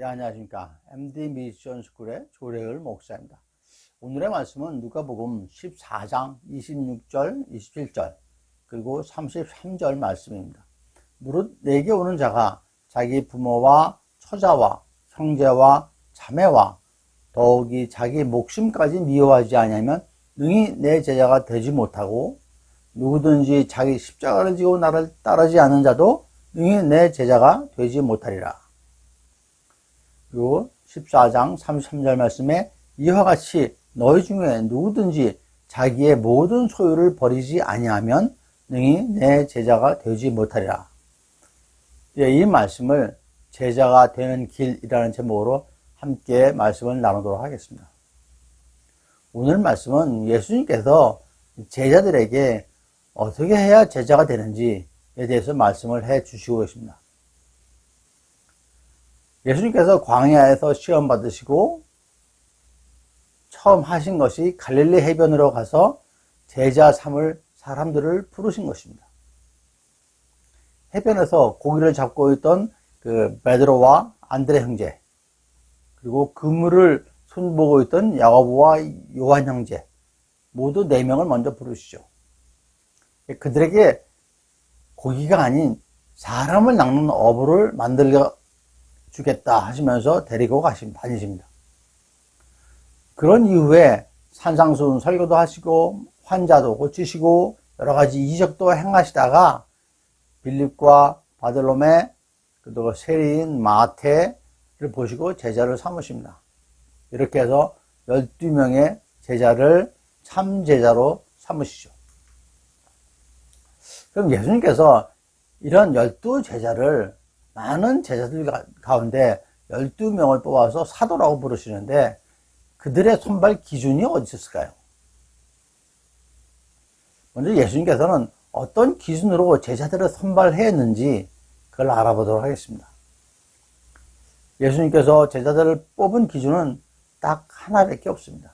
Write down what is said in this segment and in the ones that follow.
네, 안녕하십니까. MD 미션 스쿨의 조래을 목사입니다. 오늘의 말씀은 누가복음 14장 26절, 27절, 그리고 33절 말씀입니다. 무릇 내게 오는 자가 자기 부모와 처자와 형제와 자매와 더욱이 자기 목숨까지 미워하지 아니하면 능히 내 제자가 되지 못하고, 누구든지 자기 십자가를 지고 나를 따르지 않는 자도 능히 내 제자가 되지 못하리라. 그리고 14장 33절 말씀에 이와 같이 너희 중에 누구든지 자기의 모든 소유를 버리지 아니하면 능히 내 제자가 되지 못하리라. 이 말씀을 제자가 되는 길이라는 제목으로 함께 말씀을 나누도록 하겠습니다. 오늘 말씀은 예수님께서 제자들에게 어떻게 해야 제자가 되는지에 대해서 말씀을 해 주시고 계십니다. 예수님께서 광야에서 시험 받으시고 처음 하신 것이 갈릴리 해변으로 가서 제자 삼을 사람들을 부르신 것입니다. 해변에서 고기를 잡고 있던 베드로와 안드레 형제, 그리고 그물을 손보고 있던 야고보와 요한 형제, 모두 4명을 먼저 부르시죠. 그들에게 고기가 아닌 사람을 낚는 어부를 만들어 주겠다 하시면서 데리고 다니십니다. 그런 이후에 산상수훈 설교도 하시고 환자도 고치시고 여러 가지 이적도 행하시다가 빌립과 바들로메, 그리고 세리인 마태를 보시고 제자를 삼으십니다. 이렇게 해서 12명의 제자를 참 제자로 삼으시죠. 그럼 예수님께서 이런 12제자를 많은 제자들 가운데 12명을 뽑아서 사도라고 부르시는데, 그들의 선발 기준이 어디 있었을까요? 먼저 예수님께서는 어떤 기준으로 제자들을 선발했는지 그걸 알아보도록 하겠습니다. 예수님께서 제자들을 뽑은 기준은 딱 하나밖에 없습니다.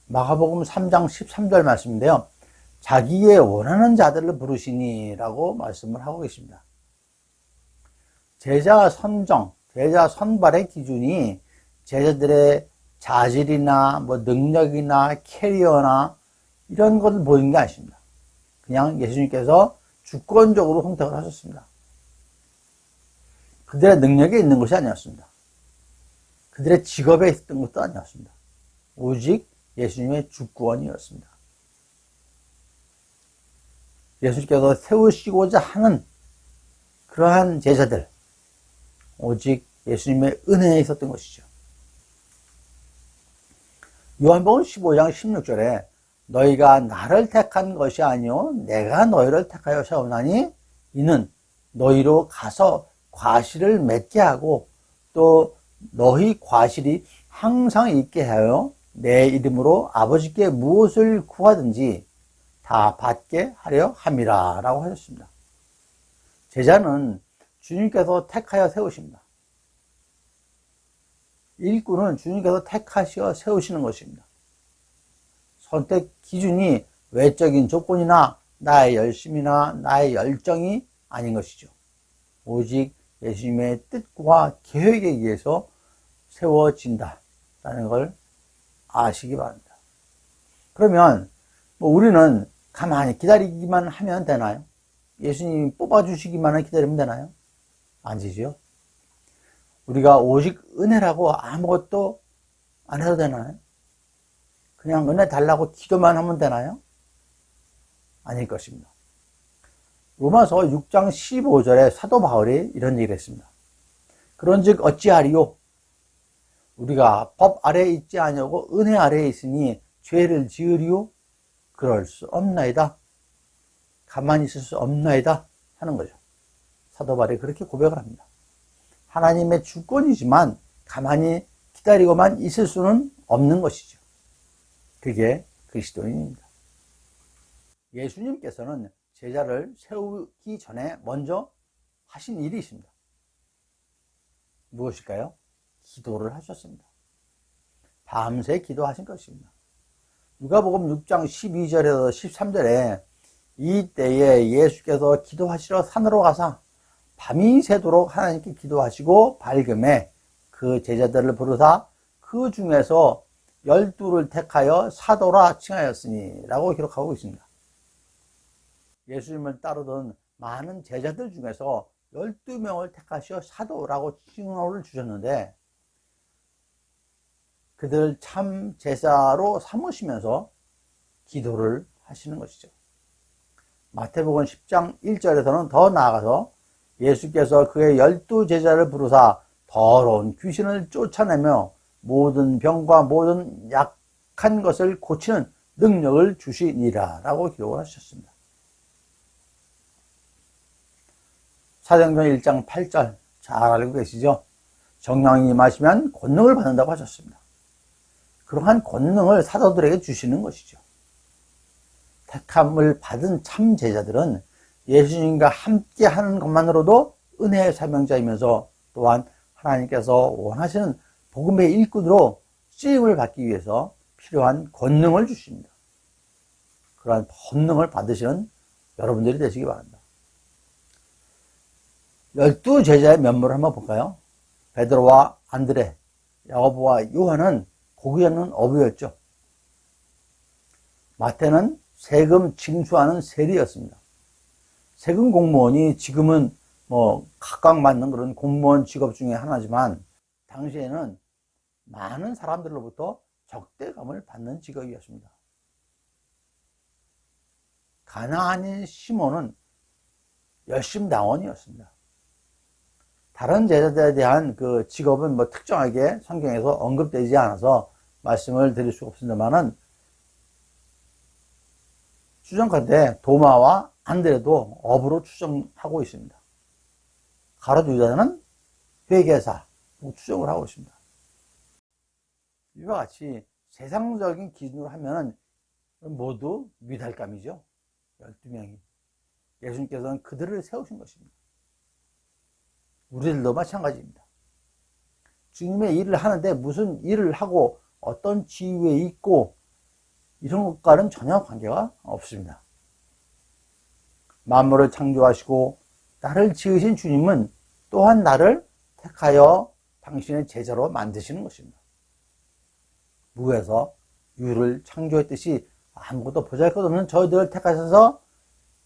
마가복음 3장 13절 말씀인데요, 자기의 원하는 자들을 부르시니 라고 말씀을 하고 계십니다. 제자 선정, 제자 선발의 기준이 제자들의 자질이나 능력이나 캐리어나 이런 것을 보이는 게 아닙니다. 그냥 예수님께서 주권적으로 선택을 하셨습니다. 그들의 능력에 있는 것이 아니었습니다. 그들의 직업에 있었던 것도 아니었습니다. 오직 예수님의 주권이었습니다. 예수님께서 세우시고자 하는 그러한 제자들, 오직 예수님의 은혜에 있었던 것이죠. 요한복음 15장 16절에 너희가 나를 택한 것이 아니요 내가 너희를 택하여 세우나니 이는 너희로 가서 과실을 맺게 하고 또 너희 과실이 항상 있게 하여 내 이름으로 아버지께 무엇을 구하든지 다 받게 하려 함이라 라고 하셨습니다. 제자는 주님께서 택하여 세우십니다. 일꾼은 주님께서 택하시어 세우시는 것입니다. 선택 기준이 외적인 조건이나 나의 열심이나 나의 열정이 아닌 것이죠. 오직 예수님의 뜻과 계획에 의해서 세워진다라는 걸 아시기 바랍니다. 그러면 우리는 가만히 기다리기만 하면 되나요? 예수님이 뽑아주시기만 기다리면 되나요? 아니죠. 우리가 오직 은혜라고 아무것도 안 해도 되나요? 그냥 은혜 달라고 기도만 하면 되나요? 아닐 것입니다. 로마서 6장 15절에 사도 바울이 이런 얘기를 했습니다. 그런즉 어찌하리요? 우리가 법 아래에 있지 아니하고 은혜 아래에 있으니 죄를 지으리요? 그럴 수 없나이다. 가만히 있을 수 없나이다 하는 거죠. 사도 바울이 그렇게 고백을 합니다. 하나님의 주권이지만 가만히 기다리고만 있을 수는 없는 것이죠. 그게 그리스도인입니다. 예수님께서는 제자를 세우기 전에 먼저 하신 일이 있습니다. 무엇일까요? 기도를 하셨습니다. 밤새 기도하신 것입니다. 누가복음 6장 12절에서 13절에 이때에 예수께서 기도하시러 산으로 가사 밤이 새도록 하나님께 기도하시고 밝음에 그 제자들을 부르사 그 중에서 12를 택하여 사도라 칭하였으니 라고 기록하고 있습니다. 예수님을 따르던 많은 제자들 중에서 12명을 택하시어 사도라고 칭호를 주셨는데 그들 참 제사로 삼으시면서 기도를 하시는 것이죠. 마태복음 10장 1절에서는 더 나아가서 예수께서 그의 12제자를 부르사 더러운 귀신을 쫓아내며 모든 병과 모든 약한 것을 고치는 능력을 주시니라 라고 기록을 하셨습니다. 사도행전 1장 8절 잘 알고 계시죠? 성령이 임하시면 권능을 받는다고 하셨습니다. 그러한 권능을 사도들에게 주시는 것이죠. 택함을 받은 참 제자들은 예수님과 함께 하는 것만으로도 은혜의 사명자이면서 또한 하나님께서 원하시는 복음의 일꾼으로 쓰임을 받기 위해서 필요한 권능을 주십니다. 그러한 권능을 받으시는 여러분들이 되시기 바랍니다. 12제자의 면모를 한번 볼까요? 베드로와 안드레, 야고보와 요한은 고기 잡는 어부였죠. 마태는 세금 징수하는 세리였습니다. 세금 공무원이 지금은 각각 맞는 그런 공무원 직업 중에 하나지만 당시에는 많은 사람들로부터 적대감을 받는 직업이었습니다. 가나안인 시몬은 열심당원이었습니다. 다른 제자들에 대한 그 직업은 특정하게 성경에서 언급되지 않아서 말씀을 드릴 수가 없습니다만은 추정컨대 도마와 안드레도 어부로 추정하고 있습니다. 가룟 유다는 회계사 추정을 하고 있습니다. 이와 같이 세상적인 기준으로 하면 모두 미달감이죠. 12명이. 예수님께서는 그들을 세우신 것입니다. 우리들도 마찬가지입니다. 주님의 일을 하는데 무슨 일을 하고 어떤 지위에 있고 이런 것과는 전혀 관계가 없습니다. 만물을 창조하시고 나를 지으신 주님은 또한 나를 택하여 당신의 제자로 만드시는 것입니다. 무에서 유를 창조했듯이 아무것도 보잘것없는 저희들을 택하셔서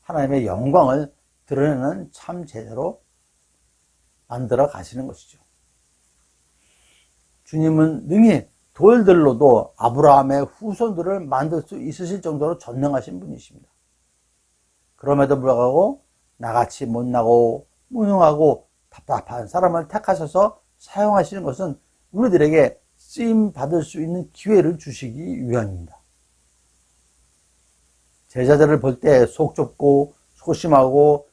하나님의 영광을 드러내는 참 제자로 만들어 가시는 것이죠. 주님은 능히 돌들로도 아브라함의 후손들을 만들 수 있으실 정도로 전능하신 분이십니다. 그럼에도 불구하고 나같이 못나고 무능하고 답답한 사람을 택하셔서 사용하시는 것은 우리들에게 쓰임 받을 수 있는 기회를 주시기 위함입니다. 제자들을 볼 때 속 좁고 소심하고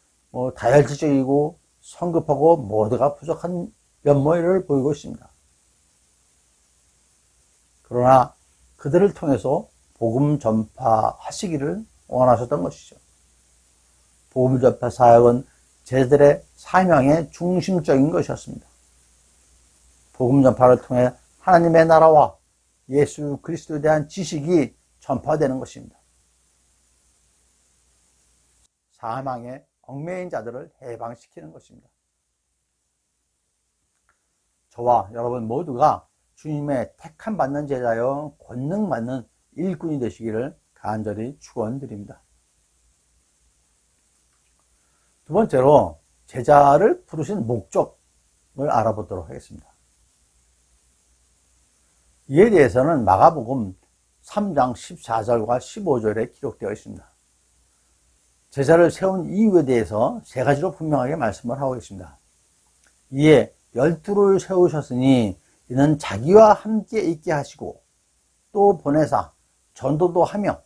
다혈질적이고 성급하고 모두가 부족한 면모를 보이고 있습니다. 그러나 그들을 통해서 복음 전파하시기를 원하셨던 것이죠. 복음 전파 사역은 제자들의 사명의 중심적인 것이었습니다. 복음 전파를 통해 하나님의 나라와 예수 그리스도에 대한 지식이 전파되는 것입니다. 사망의 얽매인 자들을 해방시키는 것입니다. 저와 여러분 모두가 주님의 택함 받는 제자여 권능 받는 일꾼이 되시기를 간절히 축원드립니다. 두 번째로 제자를 부르신 목적을 알아보도록 하겠습니다. 이에 대해서는 마가복음 3장 14절과 15절에 기록되어 있습니다. 제자를 세운 이유에 대해서 세 가지로 분명하게 말씀을 하고 있습니다. 이에 12를 세우셨으니 이는 자기와 함께 있게 하시고 또 보내사 전도도 하며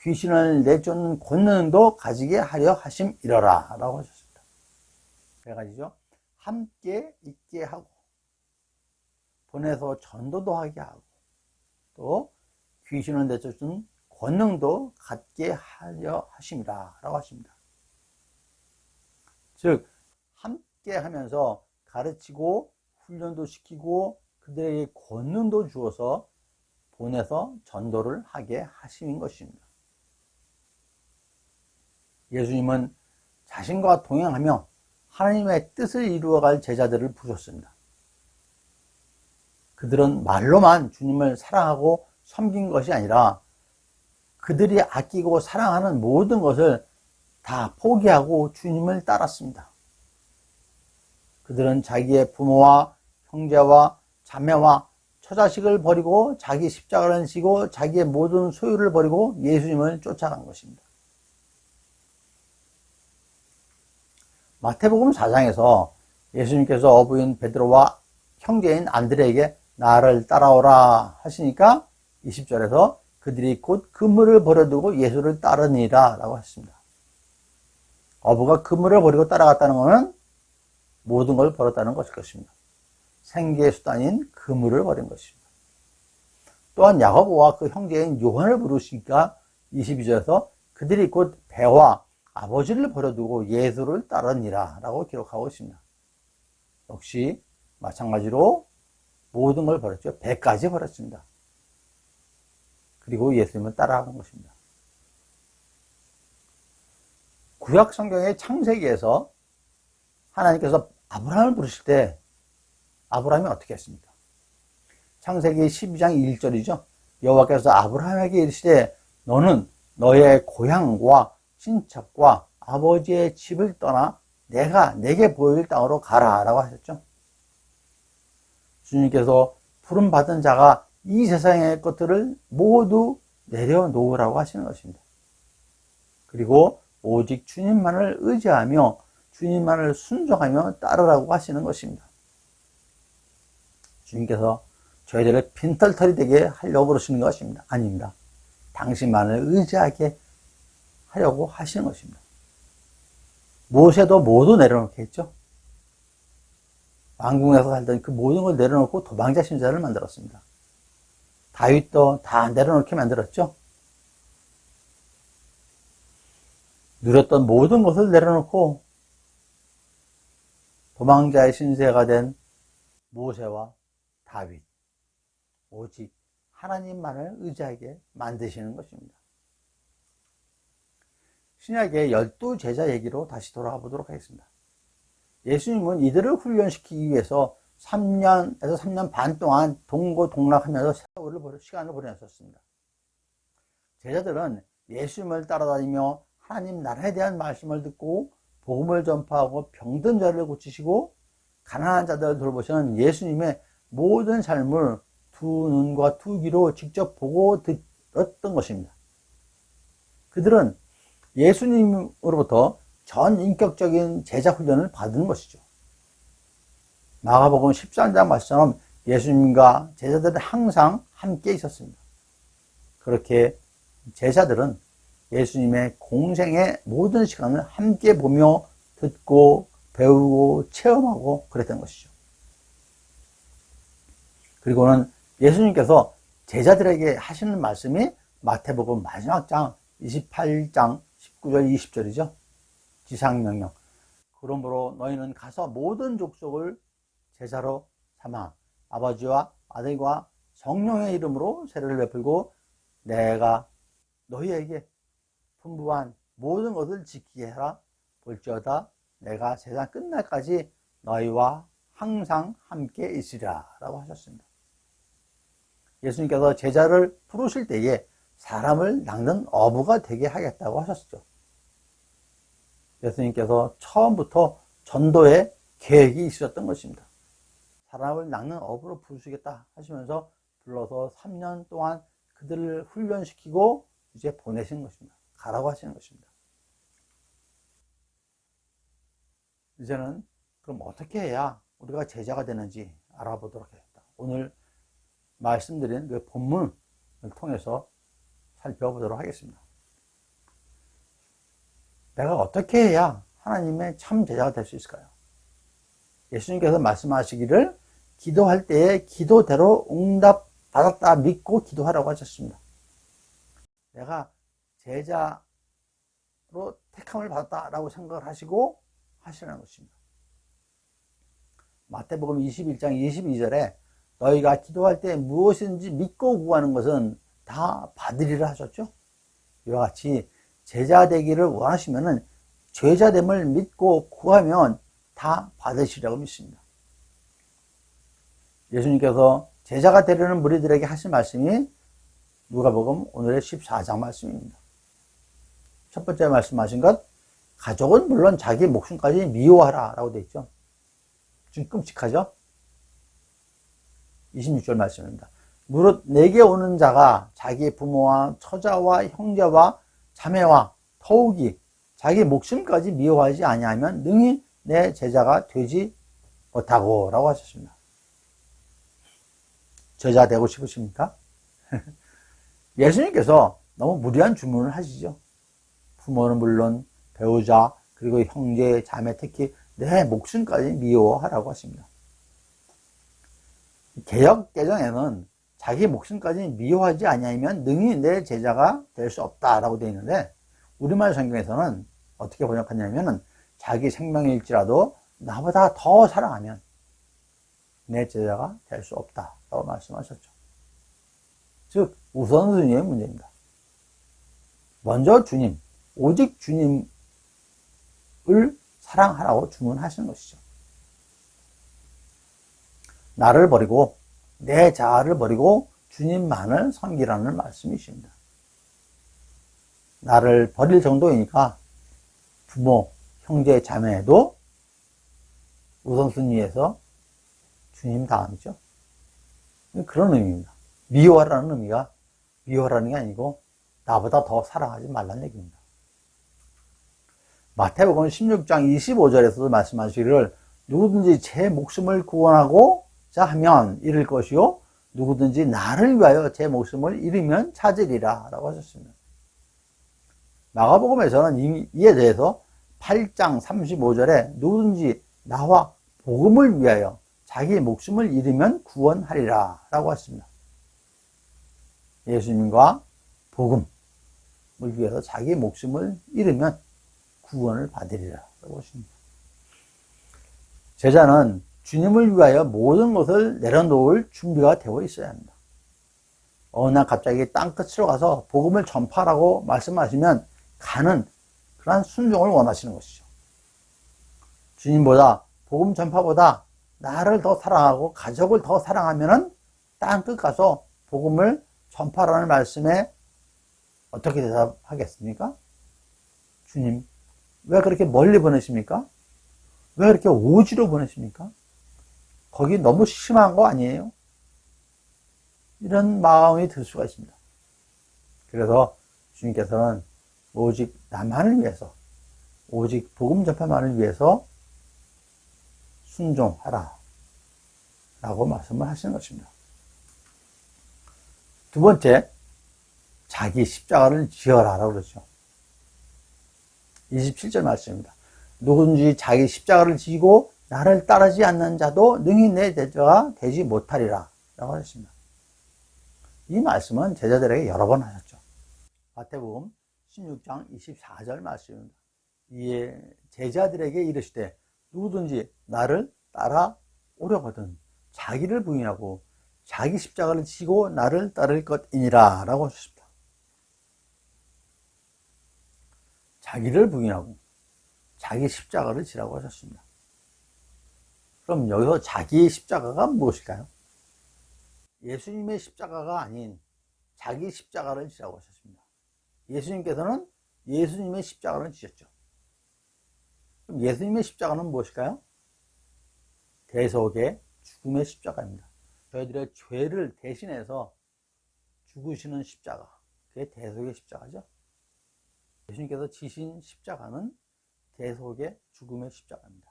귀신을 내쫓는 권능도 가지게 하려 하심이러라 라고 하셨습니다. 세 가지죠. 함께 있게 하고 보내서 전도도 하게 하고 또 귀신을 내쫓는 권능도 갖게 하려 하심이라 라고 하십니다. 즉 함께 하면서 가르치고 훈련도 시키고 그들에게 권능도 주어서 보내서 전도를 하게 하심인 것입니다. 예수님은 자신과 동행하며 하나님의 뜻을 이루어갈 제자들을 부르셨습니다. 그들은 말로만 주님을 사랑하고 섬긴 것이 아니라 그들이 아끼고 사랑하는 모든 것을 다 포기하고 주님을 따랐습니다. 그들은 자기의 부모와 형제와 자매와 처자식을 버리고 자기 십자가를 지고 자기의 모든 소유를 버리고 예수님을 쫓아간 것입니다. 마태복음 4장에서 예수님께서 어부인 베드로와 형제인 안드레에게 나를 따라오라 하시니까 20절에서 그들이 곧 그물을 버려두고 예수를 따르니라 라고 했습니다. 어부가 그물을 버리고 따라갔다는 것은 모든 걸 버렸다는 것일 것입니다. 생계의 수단인 그물을 버린 것입니다. 또한 야고보와 그 형제인 요한을 부르시니까 22절에서 그들이 곧 배와 아버지를 버려두고 예수를 따르니라 라고 기록하고 있습니다. 역시 마찬가지로 모든 걸 버렸죠. 배까지 버렸습니다. 그리고 예수님을 따라가는 것입니다. 구약 성경의 창세기에서 하나님께서 아브라함을 부르실 때 아브라함이 어떻게 했습니까? 창세기 12장 1절이죠. 여호와께서 아브라함에게 이르시되 너는 너의 고향과 친척과 아버지의 집을 떠나 내가 내게 보일 땅으로 가라 라고 하셨죠. 주님께서 부름받은 자가 이 세상의 것들을 모두 내려놓으라고 하시는 것입니다. 그리고 오직 주님만을 의지하며 주님만을 순종하며 따르라고 하시는 것입니다. 주님께서 저희들을 빈털털이 되게 하려고 그러시는 것입니다. 아닙니다. 당신만을 의지하게 하려고 하시는 것입니다. 모세도 모두 내려놓게 했죠. 왕궁에서 살던 그 모든 걸 내려놓고 도망자 신자를 만들었습니다. 다윗도 다 내려놓게 만들었죠. 누렸던 모든 것을 내려놓고 도망자의 신세가 된 모세와 다윗, 오직 하나님만을 의지하게 만드시는 것입니다. 신약의 12제자 얘기로 다시 돌아가 보도록 하겠습니다. 예수님은 이들을 훈련시키기 위해서 3년에서 3년 반 동안 동고동락하면서 시간을 보내셨습니다. 제자들은 예수님을 따라다니며 하나님 나라에 대한 말씀을 듣고 복음을 전파하고 병든 자를 고치시고 가난한 자들을 돌보시는 예수님의 모든 삶을 두 눈과 두 귀로 직접 보고 들었던 것입니다. 그들은 예수님으로부터 전인격적인 제자 훈련을 받은 것이죠. 마가복음 13장 말씀처럼 예수님과 제자들은 항상 함께 있었습니다. 그렇게 제자들은 예수님의 공생의 모든 시간을 함께 보며 듣고 배우고 체험하고 그랬던 것이죠. 그리고는 예수님께서 제자들에게 하시는 말씀이 마태복음 마지막 장 28장 19절 20절이죠. 지상명령. 그러므로 너희는 가서 모든 족속을 제자로 삼아 아버지와 아들과 성령의 이름으로 세례를 베풀고 내가 너희에게 분부한 모든 것을 지키게 하라. 볼지어다 내가 세상 끝날까지 너희와 항상 함께 있으리라 라고 하셨습니다. 예수님께서 제자를 부르실 때에 사람을 낚는 어부가 되게 하겠다고 하셨죠. 예수님께서 처음부터 전도의 계획이 있었던 것입니다. 사람을 낚는 어부로 부르시겠다 하시면서 불러서 3년 동안 그들을 훈련시키고 이제 보내신 것입니다. 가라고 하시는 것입니다. 이제는 그럼 어떻게 해야 우리가 제자가 되는지 알아보도록 하겠습니다. 오늘 말씀드린 그 본문을 통해서 살펴보도록 하겠습니다. 내가 어떻게 해야 하나님의 참 제자가 될 수 있을까요? 예수님께서 말씀하시기를 기도할 때에 기도대로 응답 받았다 믿고 기도하라고 하셨습니다. 내가 제자로 택함을 받았다라고 생각을 하시고 하시라는 것입니다. 마태복음 21장 22절에 너희가 기도할 때 무엇인지 믿고 구하는 것은 다 받으리라 하셨죠. 이와 같이 제자 되기를 원하시면은 제자됨을 믿고 구하면 다 받으시라고 믿습니다. 예수님께서 제자가 되려는 무리들에게 하신 말씀이 누가복음 오늘의 14장 말씀입니다. 첫 번째 말씀하신 것, 가족은 물론 자기 목숨까지 미워하라 라고 되어 있죠. 좀 끔찍하죠? 26절 말씀입니다. 무릇 내게 오는 자가 자기 부모와 처자와 형제와 자매와 더욱이 자기 목숨까지 미워하지 아니하면 능히 내 제자가 되지 못하고 라고 하셨습니다. 제자 되고 싶으십니까? 예수님께서 너무 무리한 주문을 하시죠. 부모는 물론 배우자 그리고 형제 자매 특히 내 목숨까지 미워하라고 하십니다. 개역 개정에는 자기 목숨까지 미워하지 아니하면 능히 내 제자가 될 수 없다라고 되어 있는데 우리말 성경에서는 어떻게 번역하냐면은 자기 생명일지라도 나보다 더 사랑하면 내 제자가 될 수 없다라고 말씀하셨죠. 즉 우선순위의 문제입니다. 먼저 주님, 오직 주님을 사랑하라고 주문하시는 것이죠. 나를 버리고 내 자아를 버리고 주님만을 섬기라는 말씀이십니다. 나를 버릴 정도이니까 부모, 형제, 자매도 우선순위에서 주님 다음이죠. 그런 의미입니다. 미워하라는 의미가 미워하라는 게 아니고 나보다 더 사랑하지 말라는 얘기입니다. 마태복음 16장 25절에서도 말씀하시기를 누구든지 제 목숨을 구원하고자 하면 잃을 것이요 누구든지 나를 위하여 제 목숨을 잃으면 찾으리라 라고 하셨습니다. 마가복음에서는 이에 대해서 8장 35절에 누구든지 나와 복음을 위하여 자기 목숨을 잃으면 구원하리라 라고 했습니다. 예수님과 복음을 위해서 자기 목숨을 잃으면 구원을 받으리라 라고 하십니다. 제자는 주님을 위하여 모든 것을 내려놓을 준비가 되어 있어야 합니다. 어느 날 갑자기 땅끝으로 가서 복음을 전파하라고 말씀하시면 가는 그러한 순종을 원하시는 것이죠. 주님보다 복음 전파보다 나를 더 사랑하고 가족을 더 사랑하면은 땅끝 가서 복음을 전파라는 말씀에 어떻게 대답하겠습니까? 주님, 왜 그렇게 멀리 보내십니까? 왜 그렇게 오지로 보내십니까? 거기 너무 심한 거 아니에요? 이런 마음이 들 수가 있습니다. 그래서 주님께서는 오직 나만을 위해서, 오직 복음 전파만을 위해서 순종하라 라고 말씀을 하시는 것입니다. 두 번째, 자기 십자가를 지어라 라고 그러죠. 27절 말씀입니다. 누구든지 자기 십자가를 지고 나를 따르지 않는 자도 능히 내 제자가 되지 못하리라 라고 하셨습니다. 이 말씀은 제자들에게 여러 번 하셨죠. 마태복음 16장 24절 말씀입니다. 이에 제자들에게 이르시되 누구든지 나를 따라오려거든 자기를 부인하고 자기 십자가를 지고 나를 따를 것이니라 라고 하셨습니다. 자기를 부인하고 자기 십자가를 지라고 하셨습니다. 그럼 여기서 자기의 십자가가 무엇일까요? 예수님의 십자가가 아닌 자기 십자가를 지라고 하셨습니다. 예수님께서는 예수님의 십자가를 지셨죠. 그럼 예수님의 십자가는 무엇일까요? 대속의 죽음의 십자가입니다. 저희들의 죄를 대신해서 죽으시는 십자가, 그게 대속의 십자가죠. 예수님께서 지신 십자가는 대속의 죽음의 십자가입니다.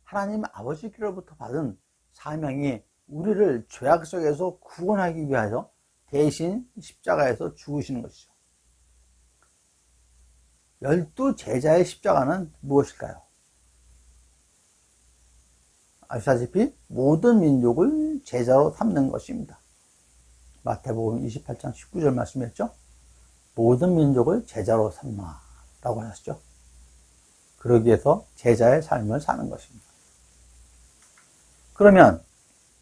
하나님 아버지께로부터 받은 사명이 우리를 죄악 속에서 구원하기 위하여 대신 십자가에서 죽으시는 것이죠. 12 제자의 십자가는 무엇일까요? 아시다시피 모든 민족을 제자로 삼는 것입니다. 마태복음 28장 19절 말씀이었죠. 모든 민족을 제자로 삼아 라고 하셨죠. 그러기 위해서 제자의 삶을 사는 것입니다. 그러면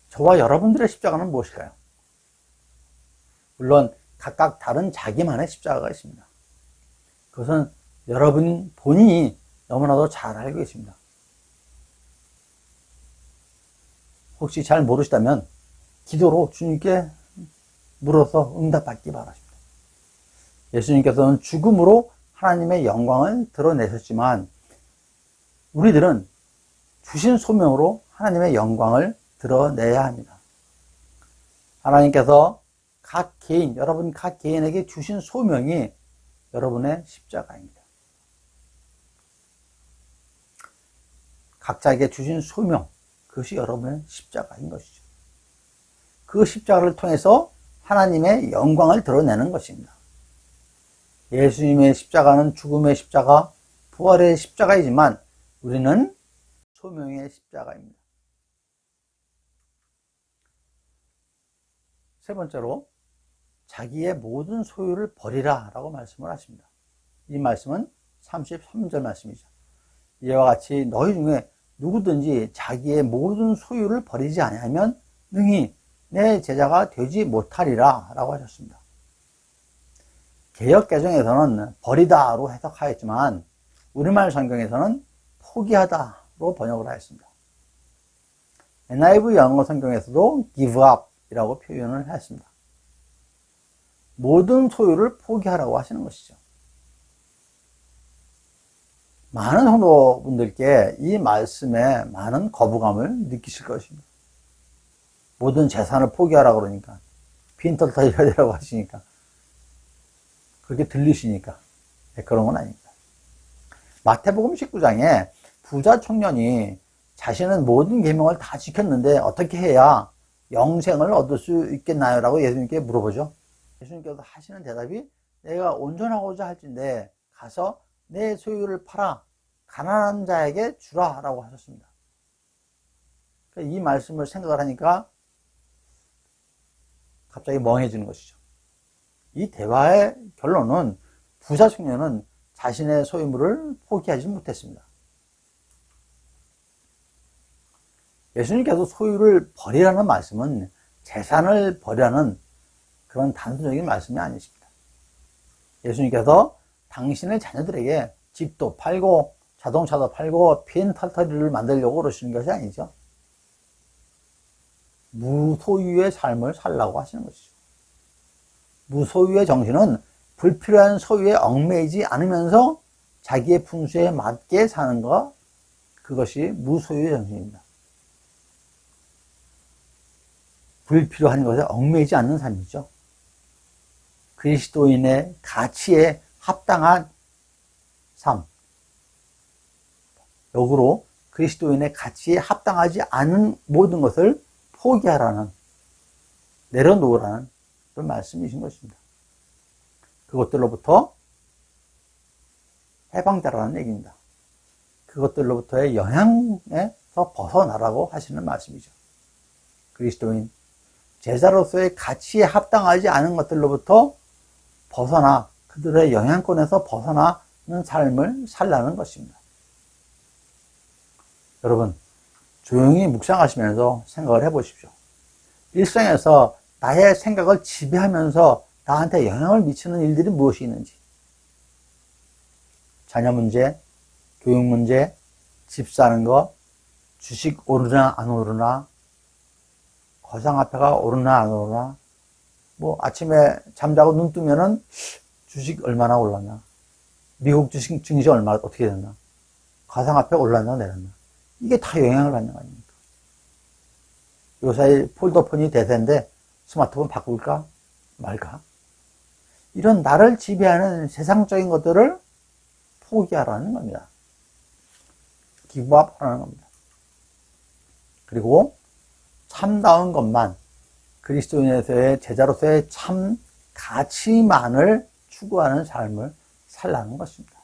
저와 여러분들의 십자가는 무엇일까요? 물론 각각 다른 자기만의 십자가가 있습니다. 그것은 여러분 본인이 너무나도 잘 알고 계십니다. 혹시 잘 모르시다면 기도로 주님께 물어서 응답받기 바랍니다. 예수님께서는 죽음으로 하나님의 영광을 드러내셨지만 우리들은 주신 소명으로 하나님의 영광을 드러내야 합니다. 하나님께서 각 개인, 여러분 각 개인에게 주신 소명이 여러분의 십자가입니다. 각자에게 주신 소명, 그것이 여러분의 십자가인 것이죠. 그 십자가를 통해서 하나님의 영광을 드러내는 것입니다. 예수님의 십자가는 죽음의 십자가, 부활의 십자가이지만 우리는 소명의 십자가입니다. 세 번째로 자기의 모든 소유를 버리라 라고 말씀을 하십니다. 이 말씀은 33절 말씀이죠. 이와 같이 너희 중에 누구든지 자기의 모든 소유를 버리지 아니하면 능히 내 제자가 되지 못하리라 라고 하셨습니다. 개역개정에서는 버리다로 해석하였지만 우리말 성경에서는 포기하다로 번역을 하였습니다. NIV 영어 성경에서도 give up 이라고 표현을 했습니다. 모든 소유를 포기하라고 하시는 것이죠. 많은 성도분들께 이 말씀에 많은 거부감을 느끼실 것입니다. 모든 재산을 포기하라고 그러니까, 빈털 터져야 되라고 하시니까, 그렇게 들리시니까, 그런 건 아닙니다. 마태복음 19장에 부자 청년이 자신은 모든 계명을 다 지켰는데 어떻게 해야 영생을 얻을 수 있겠나요? 라고 예수님께 물어보죠. 예수님께서 하시는 대답이 내가 온전하고자 할진대 가서 내 소유를 팔아 가난한 자에게 주라 라고 하셨습니다. 이 말씀을 생각을 하니까 갑자기 멍해지는 것이죠. 이 대화의 결론은 부자 청년은 자신의 소유물을 포기하지 못했습니다. 예수님께서 소유를 버리라는 말씀은 재산을 버리라는 그런 단순적인 말씀이 아니십니다. 예수님께서 당신의 자녀들에게 집도 팔고 자동차도 팔고 빈털터리를 만들려고 그러시는 것이 아니죠. 무소유의 삶을 살라고 하시는 것이죠. 무소유의 정신은 불필요한 소유에 얽매이지 않으면서 자기의 분수에 맞게 사는 것, 그것이 무소유의 정신입니다. 불필요한 것에 얽매이지 않는 삶이죠. 그리스도인의 가치에 합당한 삶. 역으로 그리스도인의 가치에 합당하지 않은 모든 것을 포기하라는, 내려놓으라는 그런 말씀이신 것입니다. 그것들로부터 해방되라는 얘기입니다. 그것들로부터의 영향에서 벗어나라고 하시는 말씀이죠. 그리스도인, 제자로서의 가치에 합당하지 않은 것들로부터 벗어나 그들의 영향권에서 벗어나는 삶을 살라는 것입니다. 여러분, 조용히 묵상하시면서 생각을 해보십시오. 일상에서 나의 생각을 지배하면서 나한테 영향을 미치는 일들이 무엇이 있는지, 자녀 문제, 교육 문제, 집 사는 거, 주식 오르나 안 오르나, 거상화폐가 오르나 안 오르나, 뭐 아침에 잠자고 눈 뜨면은 주식 얼마나 올랐나, 미국 주식 증시 얼마 어떻게 됐나, 가상화폐 올랐나 내렸나, 이게 다 영향을 받는 거 아닙니까? 요새 폴더폰이 대세인데 스마트폰 바꿀까 말까, 이런 나를 지배하는 세상적인 것들을 포기하라는 겁니다. 기부하라는 겁니다. 그리고 참다운 것만, 그리스도인에서의 제자로서의 참 가치만을 추구하는 삶을 살라는 것입니다.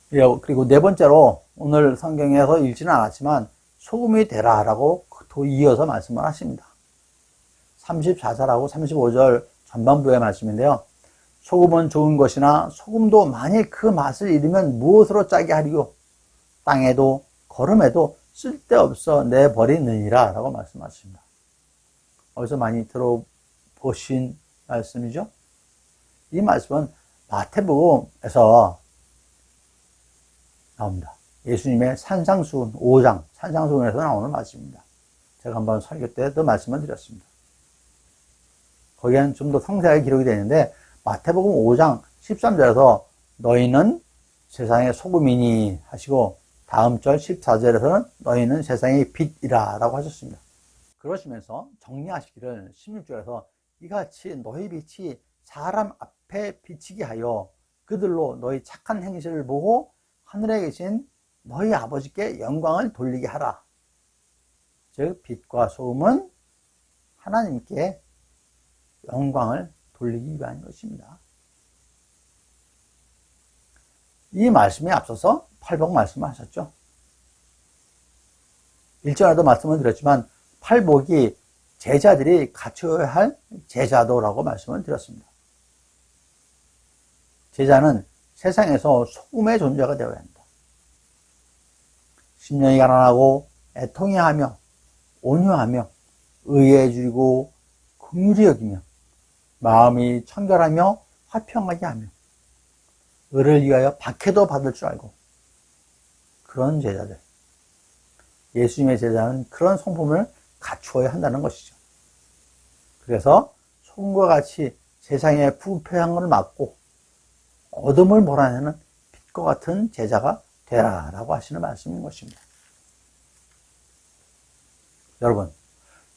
그리고 네 번째로 오늘 성경에서 읽지는 않았지만 소금이 되라라고 또 이어서 말씀을 하십니다. 34절하고 35절 전반부의 말씀인데요. 소금은 좋은 것이나 소금도 만일 그 맛을 잃으면 무엇으로 짜게 하리요? 땅에도 거름에도 쓸데없어 내버리느니라 라고 말씀하십니다. 어디서 많이 들어보신 말씀이죠? 이 말씀은 마태복음에서 나옵니다. 예수님의 산상수훈 5장 산상수훈에서 나오는 말씀입니다. 제가 한번 설교 때도 말씀을 드렸습니다. 거기에는 좀 더 상세하게 기록이 되어 있는데 마태복음 5장 13절에서 너희는 세상의 소금이니 하시고 다음 절 14절에서는 너희는 세상의 빛이라 라고 하셨습니다. 그러시면서 정리하시기를 16절에서 이같이 너희 빛이 사람 앞에 비치게 하여 그들로 너희 착한 행실을 보고 하늘에 계신 너희 아버지께 영광을 돌리게 하라. 즉 빛과 소금은 하나님께 영광을 돌리기 위한 것입니다. 이 말씀에 앞서서 팔복 말씀을 하셨죠. 1절에도 말씀을 드렸지만 팔복이 제자들이 갖춰야 할 제자도라고 말씀을 드렸습니다. 제자는 세상에서 소금의 존재가 되어야 한다. 심령이 가난하고 애통해 하며 온유하며 의에 줄이고 긍휼히 여기며 마음이 청결하며 화평하게 하며 의를 위하여 박해도 받을 줄 알고 그런 제자들, 예수님의 제자는 그런 성품을 갖추어야 한다는 것이죠. 그래서 소금과 같이 세상의 부패한 막고 어둠을 몰아내는 빛과 같은 제자가 되라라고 하시는 말씀인 것입니다. 여러분,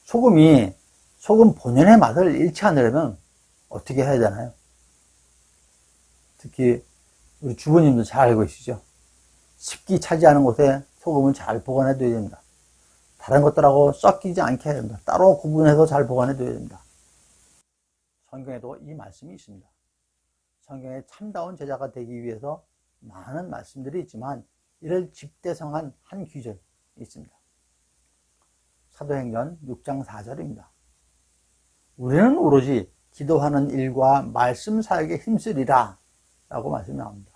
소금 본연의 맛을 잃지 않으려면 어떻게 해야 되나요? 특히 우리 주부님도 잘 알고 계시죠? 습기 차지하는 곳에 소금은 잘 보관해 둬야 됩니다. 다른 것들하고 섞이지 않게 해야 됩니다. 따로 구분해서 잘 보관해 둬야 됩니다. 성경에도 이 말씀이 있습니다. 성경에 참다운 제자가 되기 위해서 많은 말씀들이 있지만 이를 집대성한 한 귀절이 있습니다. 사도행전 6장 4절입니다. 우리는 오로지 기도하는 일과 말씀 사역에 힘쓰리라 라고 말씀이 나옵니다.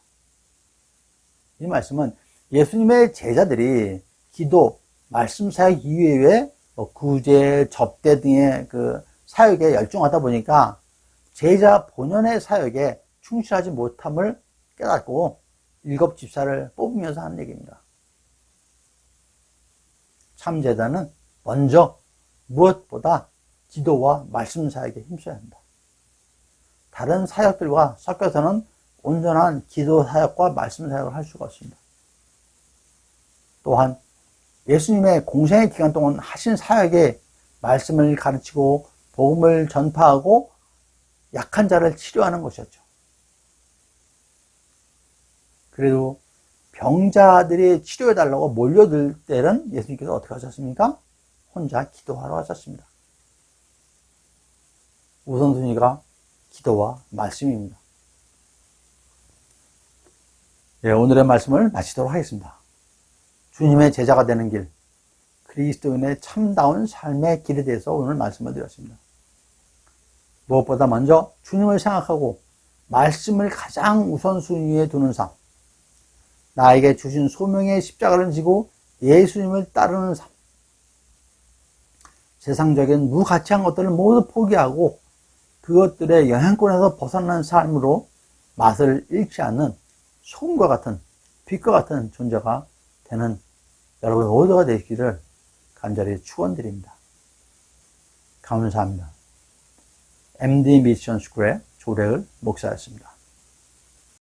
이 말씀은 예수님의 제자들이 기도, 말씀 사역 이외에 구제, 접대 등의 그 사역에 열중하다 보니까 제자 본연의 사역에 충실하지 못함을 깨닫고 7 집사를 뽑으면서 하는 얘기입니다. 참 제자는 먼저 무엇보다 기도와 말씀 사역에 힘써야 한다. 다른 사역들과 섞여서는 온전한 기도 사역과 말씀 사역을 할 수가 없습니다. 또한 예수님의 공생의 기간 동안 하신 사역에 말씀을 가르치고 복음을 전파하고 약한 자를 치료하는 것이었죠. 그래도 병자들이 치료해달라고 몰려들 때는 예수님께서 어떻게 하셨습니까? 혼자 기도하러 하셨습니다. 우선순위가 기도와 말씀입니다. 예, 오늘의 말씀을 마치도록 하겠습니다. 주님의 제자가 되는 길, 그리스도인의 참다운 삶의 길에 대해서 오늘 말씀을 드렸습니다. 무엇보다 먼저 주님을 생각하고 말씀을 가장 우선순위에 두는 삶, 나에게 주신 소명의 십자가를 지고 예수님을 따르는 삶, 세상적인 무가치한 것들을 모두 포기하고 그것들의 영향권에서 벗어나는 삶으로 맛을 잃지 않는 소금과 같은 빛과 같은 존재가 되는 여러분 모두가 되시기를 간절히 축원드립니다. 감사합니다. MD 미션 스쿨의 조래을 목사였습니다.